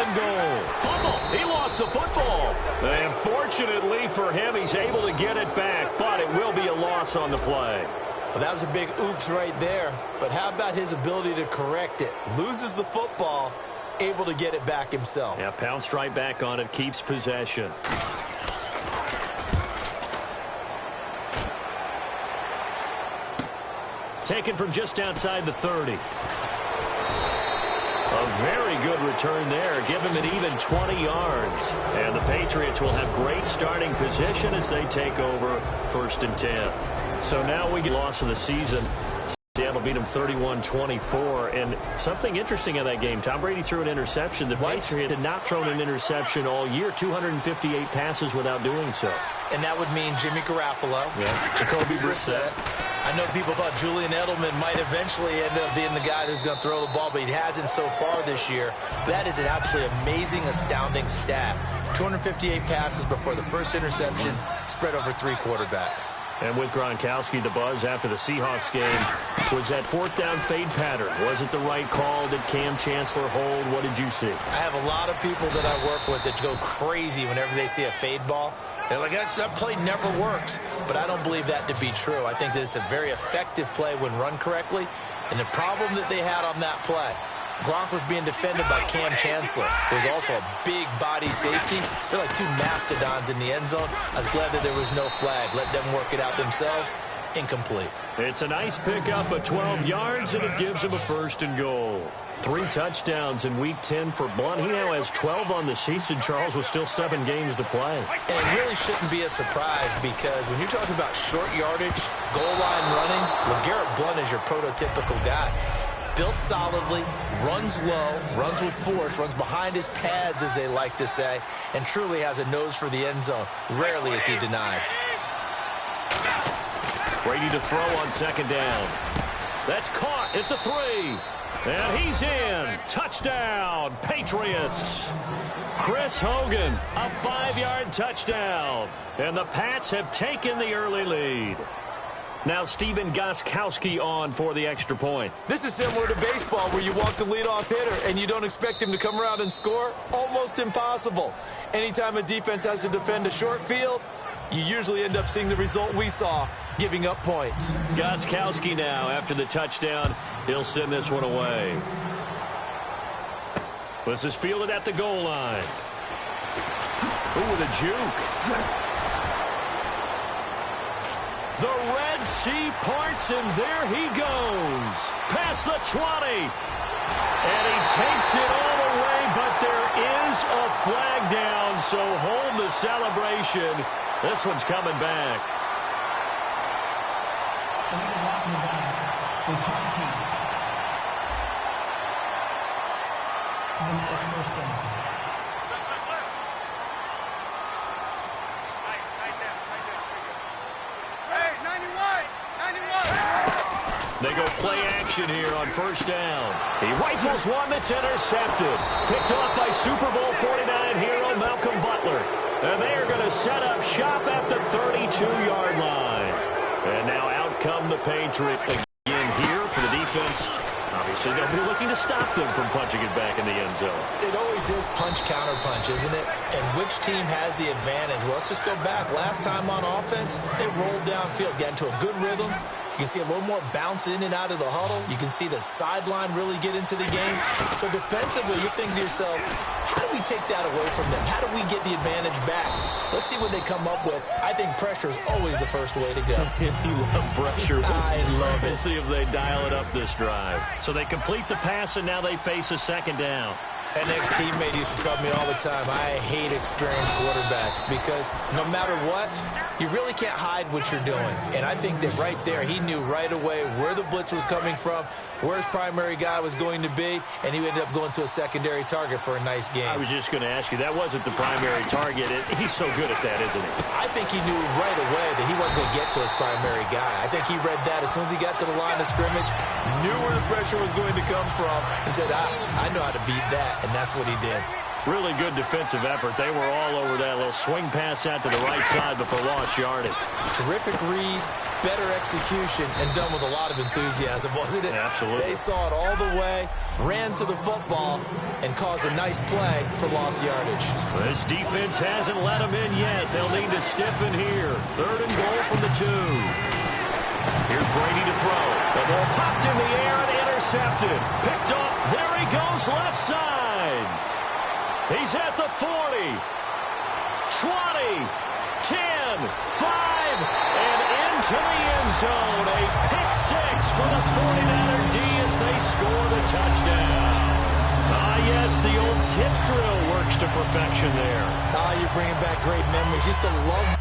and goal. Fumble. He lost the football. And fortunately for him, he's able to get it back, but it will be a loss on the play. Well, that was a big oops right there. But how about his ability to correct it? Loses the football, able to get it back himself. Yeah, pounced right back on it, keeps possession. Taken from just outside the 30. A very good return there. Give him an even 20 yards. And the Patriots will have great starting position as they take over 1st and 10. So now we get loss of the season. Seattle beat them 31-24. And something interesting in that game, Tom Brady threw an interception. The Patriots had not thrown an interception all year, 258 passes without doing so. And that would mean Jimmy Garoppolo, Jacoby Brissett. I know people thought Julian Edelman might eventually end up being the guy who's going to throw the ball, but he hasn't so far this year. That is an absolutely amazing, astounding stat. 258 passes before the first interception, spread over 3 quarterbacks. And with Gronkowski, the buzz after the Seahawks game was that 4th down fade pattern. Was it the right call? Did Cam Chancellor hold? What did you see? I have a lot of people that I work with that go crazy whenever they see a fade ball. They're like, that play never works. But I don't believe that to be true. I think that it's a very effective play when run correctly. And the problem that they had on that play, Gronk was being defended by Cam Chancellor, who was also a big body safety. They're like 2 mastodons in the end zone. I was glad that there was no flag. Let them work it out themselves. Incomplete. It's a nice pickup of 12 yards, and it gives him a 1st and goal. 3 touchdowns in Week 10 for Blunt. He now has 12 on the season, Charles, with still 7 games to play. And it really shouldn't be a surprise because when you're talking about short yardage, goal line running, LeGarrette Blunt is your prototypical guy. Built solidly, runs low, runs with force, runs behind his pads, as they like to say, and truly has a nose for the end zone. Rarely is he denied. Brady to throw on 2nd down. That's caught at the 3. And he's in. Touchdown, Patriots. Chris Hogan, a 5-yard touchdown. And the Pats have taken the early lead. Now Stephen Gostkowski on for the extra point. This is similar to baseball where you walk the leadoff hitter and you don't expect him to come around and score. Almost impossible. Anytime a defense has to defend a short field, you usually end up seeing the result we saw, giving up points. Gostkowski now, after the touchdown, he'll send this one away. This is fielded at the goal line. Ooh, with a juke. The Red Sea parts, and there he goes. Past the 20. And he takes it all the way, but there is a flag down, so hold the celebration. This one's coming back. They go play action here on 1st down. He rifles one that's intercepted. Picked off by Super Bowl 49 hero Malcolm Butler. And they are going to set up shop at the 32-yard line. And now out come the Patriots again here for the defense. Obviously, they'll be looking to stop them from punching it back in the end zone. It always is punch-counter-punch, isn't it? And which team has the advantage? Well, let's just go back. Last time on offense, they rolled downfield, got into a good rhythm. You can see a little more bounce in and out of the huddle. You can see the sideline really get into the game. So defensively, you're thinking to yourself, how do we take that away from them? How do we get the advantage back? Let's see what they come up with. I think pressure is always the first way to go. You love pressure. I love it. We'll see if they dial it up this drive. So they complete the pass, and now they face a 2nd down. An ex-teammate used to tell me all the time, I hate experienced quarterbacks because no matter what, you really can't hide what you're doing. And I think that right there, he knew right away where the blitz was coming from, where his primary guy was going to be, and he ended up going to a secondary target for a nice game. I was just going to ask you, that wasn't the primary target. He's so good at that, isn't he? I think he knew right away that he wasn't going to get to his primary guy. I think he read that as soon as he got to the line of scrimmage, knew where the pressure was going to come from, and said, I know how to beat that, and that's what he did. Really good defensive effort. They were all over that little swing pass out to the right side before lost yardage. Terrific read, better execution and done with a lot of enthusiasm, wasn't it? Absolutely. They saw it all the way, ran to the football, and caused a nice play for lost yardage. This defense hasn't let them in yet. They'll need to stiffen here. 3rd and goal from the 2. Here's Brady to throw. The ball popped in the air and intercepted. Picked up. There he goes, left side. He's at the 40, 20, 10, 5, and into the end zone. A pick 6 for the 49er D as they score the touchdown. Yes, the old tip drill works to perfection there. You're bringing back great memories. Used to love.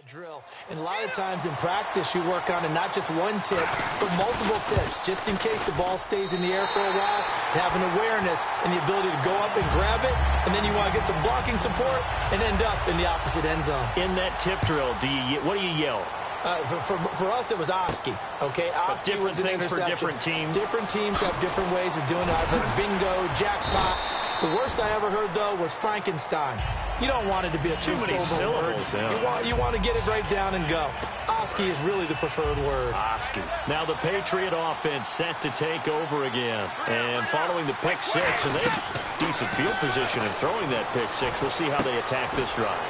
Drill. And a lot of times in practice you work on it, not just one tip, but multiple tips, just in case the ball stays in the air for a while, to have an awareness and the ability to go up and grab it, and then you want to get some blocking support and end up in the opposite end zone. In that tip drill, what do you yell? For us, it was Oski. Okay, Oski different was an things for interception. different teams. Different teams have different ways of doing it. I've heard bingo, jackpot. The worst I ever heard, though, was Frankenstein. You don't want it to be a two-syllable word. Yeah. You want to get it right down and go. Oski is really the preferred word. Oski. Now the Patriot offense set to take over again. And following the pick 6, and they have decent field position in throwing that pick 6. We'll see how they attack this drive.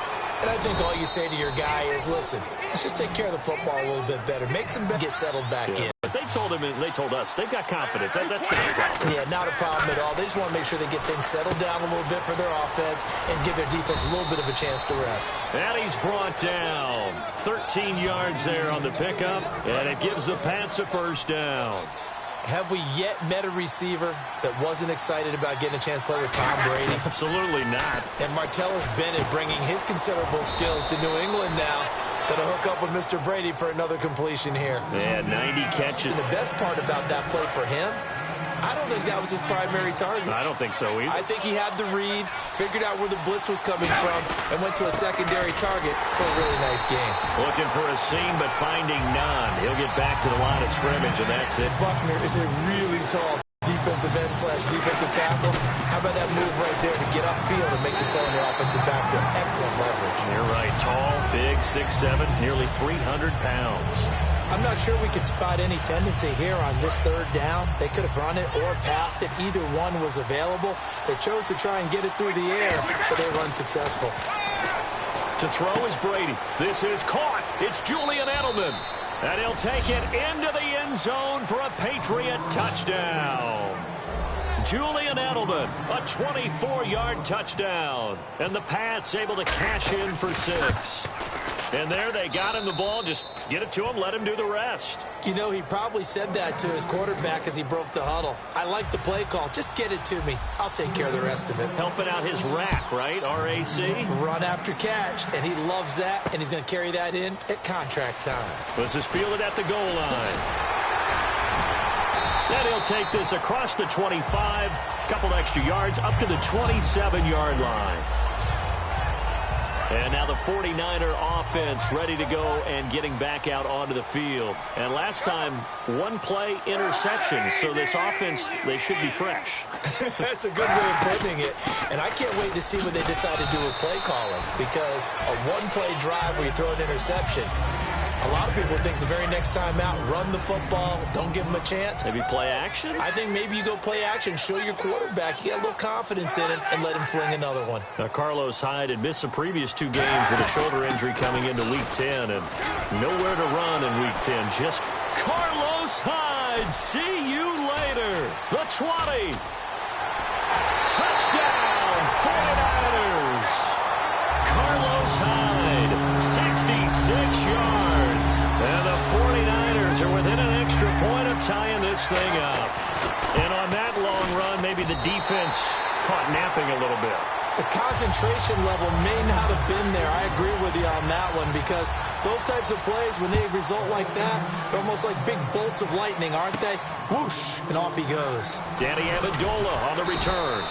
And I think all you say to your guy is, listen, let's just take care of the football a little bit better. Make some get settled back in. But they told him, and they told us, they've got confidence. That's not a problem. Yeah, not a problem at all. They just want to make sure they get things settled down a little bit for their offense and give their defense a little bit of a chance to rest. And he's brought down. 13 yards there on the pickup, and it gives the Pats a first down. Have we yet met a receiver that wasn't excited about getting a chance to play with Tom Brady? Absolutely not. And Martellus Bennett bringing his considerable skills to New England now. Going to hook up with Mr. Brady for another completion here. Yeah, 90 catches. And the best part about that play for him, I don't think that was his primary target. I don't think so either. I think he had the read, figured out where the blitz was coming from, and went to a secondary target for a really nice game. Looking for a seam, but finding none. He'll get back to the line of scrimmage, and that's it. Buckner is a really tall defensive end / defensive tackle. How about that move right there to get upfield and make the play in the offensive backfield? Excellent leverage. You're right. Tall, big, 6'7", nearly 300 pounds. I'm not sure we could spot any tendency here on this 3rd down. They could have run it or passed it. Either one was available. They chose to try and get it through the air, but they were unsuccessful. To throw is Brady. This is caught. It's Julian Edelman. And he'll take it into the end zone for a Patriot touchdown. Julian Edelman, a 24-yard touchdown. And the Pats able to cash in for 6. And there they got him the ball. Just get it to him, let him do the rest. You know, he probably said that to his quarterback as he broke the huddle. I like the play call. Just get it to me. I'll take care of the rest of it. Helping out his rack, right? R-A-C? Run after catch, and he loves that, and he's going to carry that in at contract time. This is fielded at the goal line. Then he'll take this across the 25, couple extra yards, up to the 27-yard line. And now the 49er offense ready to go and getting back out onto the field. And last time, one play interception. So this offense, they should be fresh. That's a good way of putting it. And I can't wait to see what they decide to do with play calling. Because a one-play drive where you throw an interception, a lot of people think the very next time out, run the football, don't give them a chance. Maybe play action? I think maybe you go play action, show your quarterback, you get a little confidence in it, and let him fling another one. Now, Carlos Hyde had missed the previous 2 games with a shoulder injury coming into Week 10, and nowhere to run in Week 10. Just Carlos Hyde. See you later. The 20. Touchdown, 49ers. Carlos Hyde, 66 yards. And the 49ers are within an extra point of tying this thing up. And on that long run, maybe the defense caught napping a little bit. The concentration level may not have been there. I agree with you on that one, because those types of plays, when they result like that, they're almost like big bolts of lightning, aren't they? Whoosh, and off he goes. Danny Amendola on the return.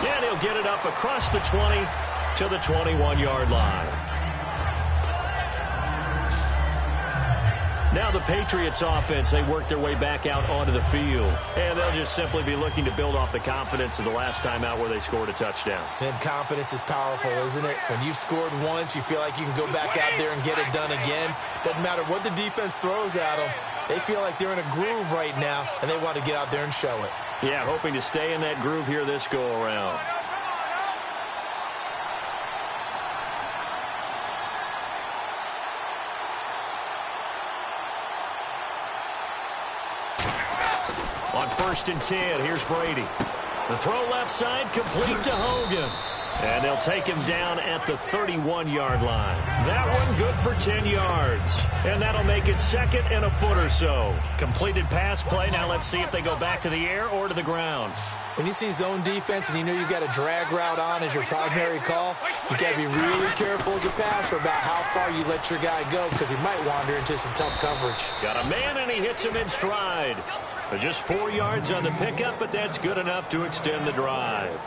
And he'll get it up across the 20 to the 21-yard line. Now the Patriots offense, they work their way back out onto the field. And they'll just simply be looking to build off the confidence of the last time out where they scored a touchdown. And confidence is powerful, isn't it? When you've scored once, you feel like you can go back out there and get it done again. Doesn't matter what the defense throws at them. They feel like they're in a groove right now, and they want to get out there and show it. Yeah, hoping to stay in that groove here this go-around. On 1st and 10, here's Brady. The throw left side, complete to Hogan. And they'll take him down at the 31-yard line. That one good for 10 yards. And that'll make it 2nd and a foot or so. Completed pass play. Now let's see if they go back to the air or to the ground. When you see zone defense and you know you've got a drag route on as your primary call, you got to be really careful as a passer about how far you let your guy go, because he might wander into some tough coverage. Got a man, and he hits him in stride. Just 4 yards on the pickup, but that's good enough to extend the drive.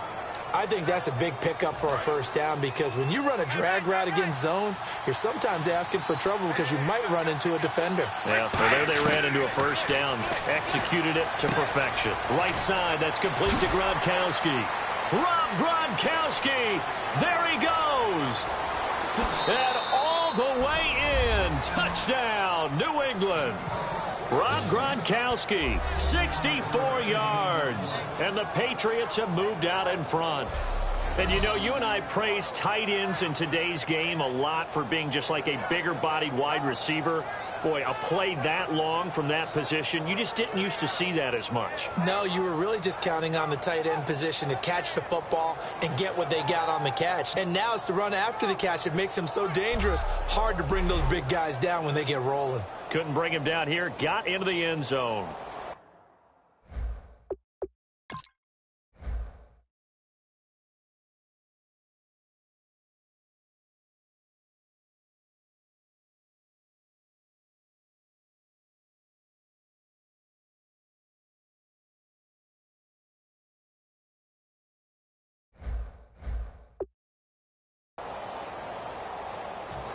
I think that's a big pickup for a first down, because when you run a drag route against zone, you're sometimes asking for trouble because you might run into a defender. Yeah, well, there they ran into a first down. Executed it to perfection. Right side, that's complete to Gronkowski. Rob Gronkowski, there he goes. And all the way in. Touchdown, New England. Rob Gronkowski, 64 yards. And the Patriots have moved out in front. And, you know, you and I praise tight ends in today's game a lot for being just like a bigger-bodied wide receiver. Boy, a play that long from that position, you just didn't used to see that as much. No, you were really just counting on the tight end position to catch the football and get what they got on the catch. And now it's the run after the catch that makes him so dangerous. Hard to bring those big guys down when they get rolling. Couldn't bring him down here. Got into the end zone.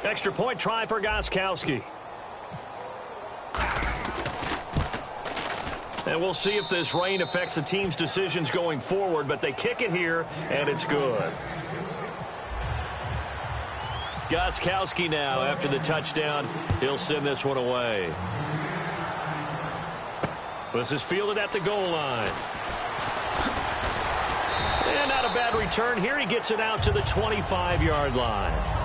Extra point try for Gronkowski. And we'll see if this rain affects the team's decisions going forward, but they kick it here, and it's good. Gronkowski now, after the touchdown, he'll send this one away. This is fielded at the goal line. And not a bad return here. He gets it out to the 25-yard line.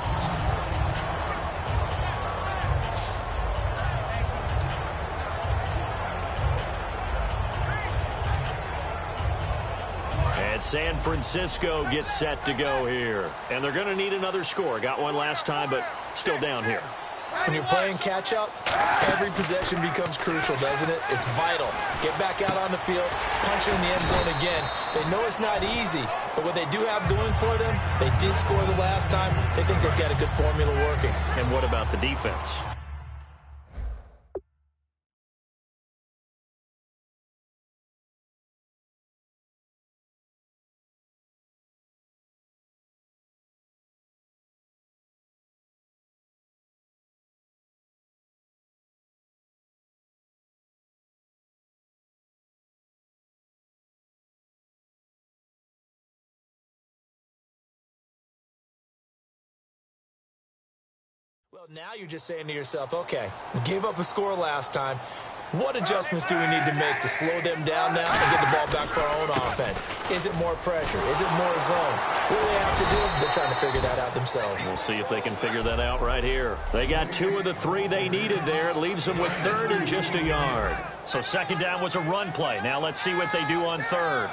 San Francisco gets set to go here. And they're going to need another score. Got one last time, but still down here. When you're playing catch-up, every possession becomes crucial, doesn't it? It's vital. Get back out on the field, punch in the end zone again. They know it's not easy, but what they do have going for them, they did score the last time. They think they've got a good formula working. And what about the defense? Well, now you're just saying to yourself, okay, we gave up a score last time. What adjustments do we need to make to slow them down now and get the ball back for our own offense? Is it more pressure? Is it more zone? What do they have to do? They're trying to figure that out themselves. We'll see if they can figure that out right here. They got 2 of the 3 they needed there. It leaves them with 3rd and just a yard. So 2nd down was a run play. Now let's see what they do on 3rd.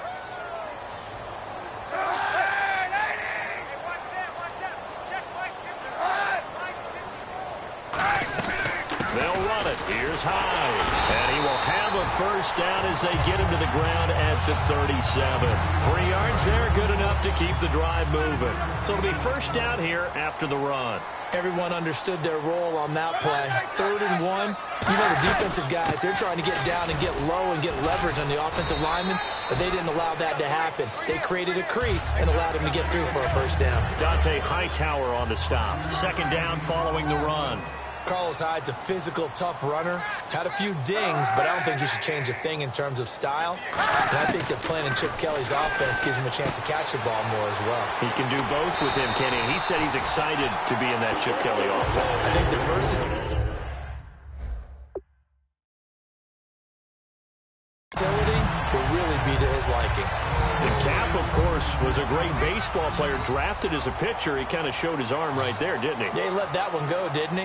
They'll run it. Here's Hyde. And he will have a first down as they get him to the ground at the 37. 3 yards there, good enough to keep the drive moving. So it'll be first down here after the run. Everyone understood their role on that play. 3rd and 1. You know, the defensive guys, they're trying to get down and get low and get leverage on the offensive linemen, but they didn't allow that to happen. They created a crease and allowed him to get through for a first down. Dante Hightower on the stop. 2nd down following the run. Carlos Hyde's a physical, tough runner. Had a few dings, but I don't think he should change a thing in terms of style. And I think that playing in Chip Kelly's offense gives him a chance to catch the ball more as well. He can do both with him, Kenny. He said he's excited to be in that Chip Kelly offense. I think the versatility will really be to his liking. And Cap, of course, was a great baseball player, drafted as a pitcher. He kind of showed his arm right there, didn't he? Yeah, he let that one go, didn't he?